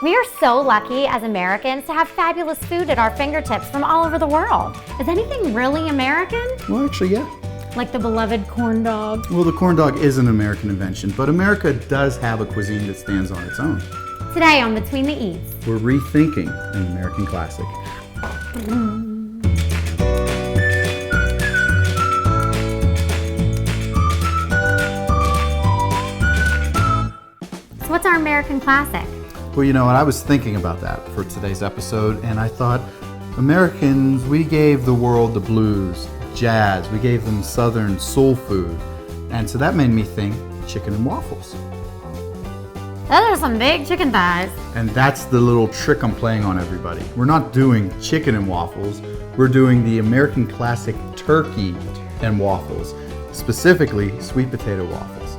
We are so lucky as Americans to have fabulous food at our fingertips from all over the world. Is anything really American? Well, actually, yeah. Like the beloved corn dog? Well, the corn dog is an American invention, but America does have a cuisine that stands on its own. Today on Between the Eats, We're rethinking an American classic. So what's our American classic? Well, you know what, I was thinking about that for today's episode, and I thought, Americans, we gave the world the blues, jazz, we gave them Southern soul food, and so that made me think chicken and waffles. Those are some big chicken thighs. And that's the little trick I'm playing on everybody. We're not doing chicken and waffles, we're doing the American classic turkey and waffles, specifically sweet potato waffles.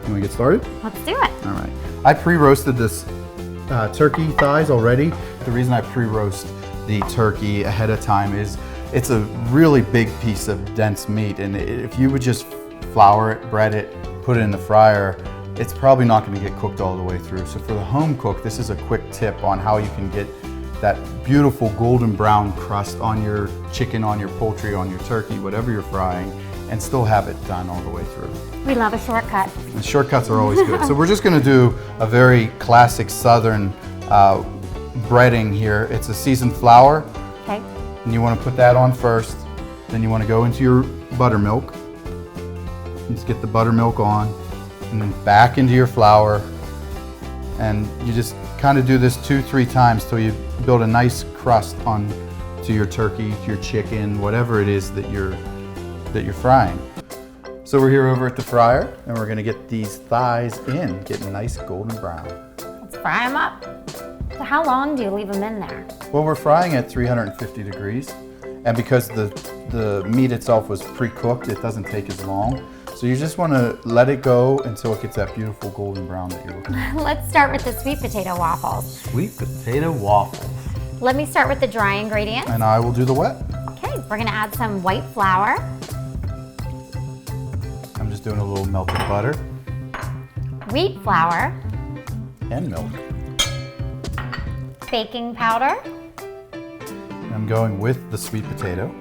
Can we get started? Let's do it. All right. I pre-roasted this turkey thighs already. The reason I pre-roast the turkey ahead of time is it's a really big piece of dense meat, and if you would just flour it, bread it, put it in the fryer, it's probably not going to get cooked all the way through. So for the home cook, this is a quick tip on how you can get that beautiful golden brown crust on your chicken, on your poultry, on your turkey, whatever you're frying, and still have it done all the way through. We love a shortcut. And shortcuts are always good. So we're just going to do a very classic Southern breading here. It's a seasoned flour. Okay. And you want to put that on first. Then you want to go into your buttermilk. Just get the buttermilk on. And then back into your flour. And you just kind of do this 2-3 times till you build a nice crust on to your turkey, to your chicken, whatever it is that you're frying. So we're here over at the fryer, and we're gonna get these thighs in, getting nice golden brown. Let's fry them up. So how long do you leave them in there? Well, we're frying at 350 degrees, and because the meat itself was pre-cooked, it doesn't take as long. So you just wanna let it go until it gets that beautiful golden brown that you're looking for. Let's start with the sweet potato waffles. Sweet potato waffles. Let me start with the dry ingredients. And I will do the wet. Okay, we're gonna add some white flour. I'm just doing a little melted butter. Wheat flour. And milk. Baking powder. I'm going with the sweet potato.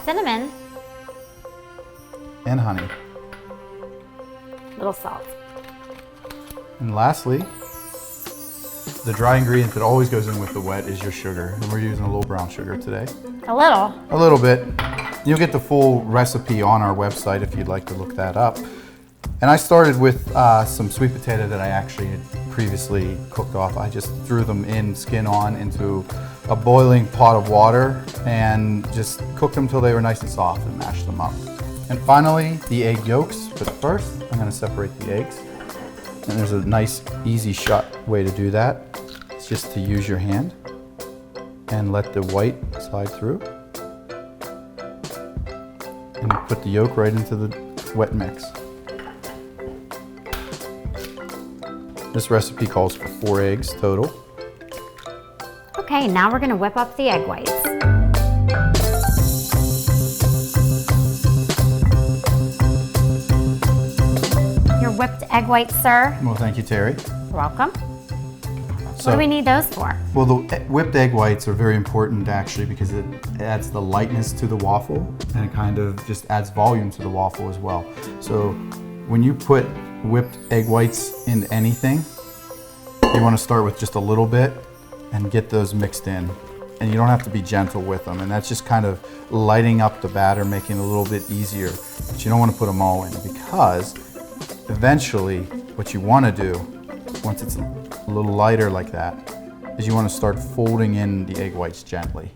Cinnamon. And honey. Little salt. And lastly, the dry ingredient that always goes in with the wet is your sugar. And we're using a little brown sugar today. A little. A little bit. You'll get the full recipe on our website if you'd like to look that up. And I started with some sweet potato that I actually had previously cooked off. I just threw them in, skin on, into a boiling pot of water and just cooked them till they were nice and soft and mashed them up. And finally, the egg yolks. But first, I'm going to separate the eggs. And there's a nice, easy shot way to do that. It's just to use your hand and let the white slide through. And put the yolk right into the wet mix. This recipe calls for 4 eggs total. Okay, now we're gonna whip up the egg whites. Your whipped egg whites, sir. Well, thank you, Terry. You're welcome. So, What do we need those for? well, the whipped egg whites are very important actually because it adds the lightness to the waffle and it kind of just adds volume to the waffle as well. So when you put whipped egg whites in anything, you want to start with just a little bit and get those mixed in. And you don't have to be gentle with them. And that's just kind of lighting up the batter, making it a little bit easier. But you don't want to put them all in because eventually what you want to do, once it's a little lighter like that, is you want to start folding in the egg whites gently.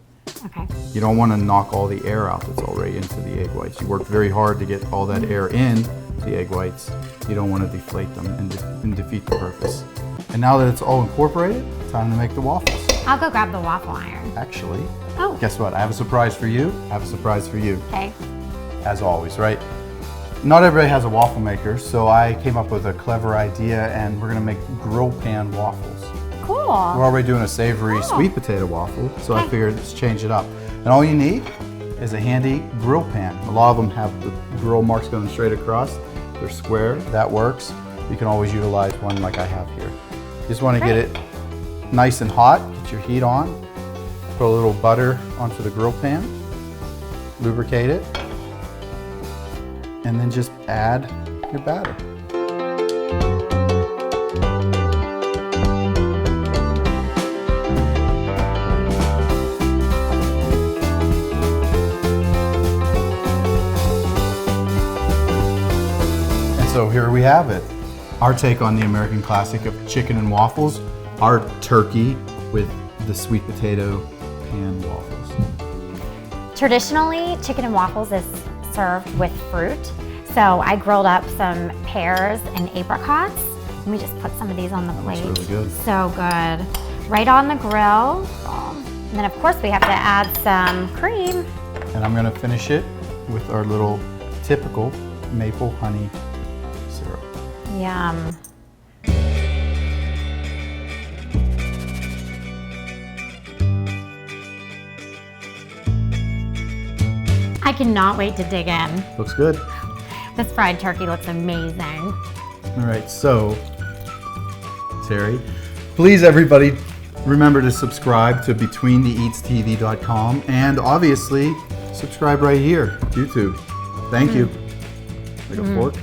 Okay. You don't want to knock all the air out that's already into the egg whites. You work very hard to get all that air in the egg whites. You don't want to deflate them and defeat the purpose. And now that it's all incorporated, time to make the waffles. I'll go grab the waffle iron. Actually, Oh. guess what? I have a surprise for you. I have a surprise for you. Okay. As always, right? Not everybody has a waffle maker, so I came up with a clever idea and we're gonna make grill pan waffles. Cool. We're already doing a savory sweet potato waffle, so I figured let's change it up. And all you need is a handy grill pan. A lot of them have the grill marks going straight across. They're square, that works. You can always utilize one like I have here. Just want to get it nice and hot, get your heat on, put a little butter onto the grill pan, lubricate it, and then just add your batter. So here we have it. Our take on the American classic of chicken and waffles, our turkey with the sweet potato and waffles. Traditionally, chicken and waffles is served with fruit. So I grilled up some pears and apricots. Let me just put some of these on the plate. That's really good. So good. Right on the grill. And then of course we have to add some cream. And I'm gonna finish it with our little typical maple honey syrup. Yum. I cannot wait to dig in. Looks good. This fried turkey looks amazing. All right, so Terri, please everybody remember to subscribe to BetweenTheEatsTV.com and obviously subscribe right here, YouTube. Thank you. Like a fork.